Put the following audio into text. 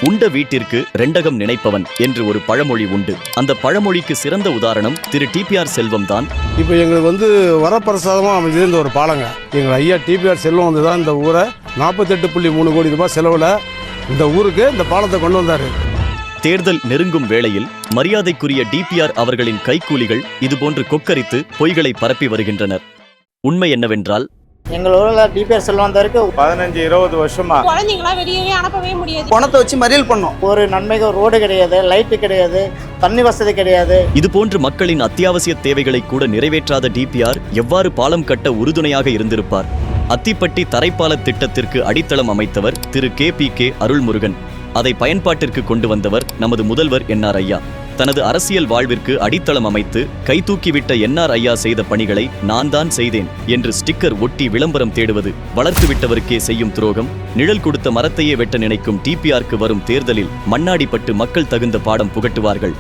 உண்ட வீட்டிற்கு ரெண்டகம் நினைப்பவன் என்று ஒரு பழமொழி உண்டு. அந்த பழமொழிக்கு சிறந்த உதாரணம் திரு டிபிஆர் செல்வம் தான். இப்போ எங்களுக்கு வரப்பிரசாதமாக அமைஞ்சது இந்த ஒரு பாலங்க. எங்கள் ஐயா டிபிஆர் செல்வம் வந்து தான் இந்த ஊரை 48.3 கோடி ரூபாய் செலவில் இந்த ஊருக்கு இந்த பாலத்தை கொண்டு வந்தார். தேர்தல் நெருங்கும் வேளையில் மரியாதைக்குரிய டிபிஆர் அவர்களின் கைக்கூலிகள் இதுபோன்று கொக்கரித்து பொய்களை பரப்பி வருகின்றனர். உண்மை என்னவென்றால், எங்கள் ஊரில் டிபிஆர் செல்வம் வந்தவருக்கு 15-20 வருஷமா குழந்தைங்களா வெளியவே அனுப்பவே முடியாது. பணத்தை வச்சு மறியல் பண்ணோம். ஒரு நன்மைகள் ரோடு கிடையாது, லைட்டு கிடையாது, தண்ணி வசதி கிடையாது. இதுபோன்று மக்களின் அத்தியாவசிய தேவைகளை கூட நிறைவேற்றாத டிபிஆர் எவ்வாறு பாலம் கட்ட உறுதுணையாக இருந்திருப்பார்? அத்திப்பட்டி தரைப்பால திட்டத்திற்கு அடித்தளம் அமைத்தவர் திரு KPK அருள்முருகன். அதை பயன்பாட்டிற்கு கொண்டு வந்தவர் நமது முதல்வர் NR ஐயா. தனது அரசியல் வாழ்விற்கு அடித்தளம் அமைத்து கைதூக்கிவிட்ட NR ஐயா செய்த பணிகளை நான் தான் செய்தேன் என்று ஸ்டிக்கர் ஒட்டி விளம்பரம் தேடுவது வளர்த்துவிட்டவருக்கே செய்யும் துரோகம். நிழல் கொடுத்த மரத்தையே வெட்ட நினைக்கும் டிபிஆருக்கு வரும் தேர்தலில் மண்ணாடிப்பட்டு மக்கள் தகுந்த பாடம் புகட்டுவார்கள்.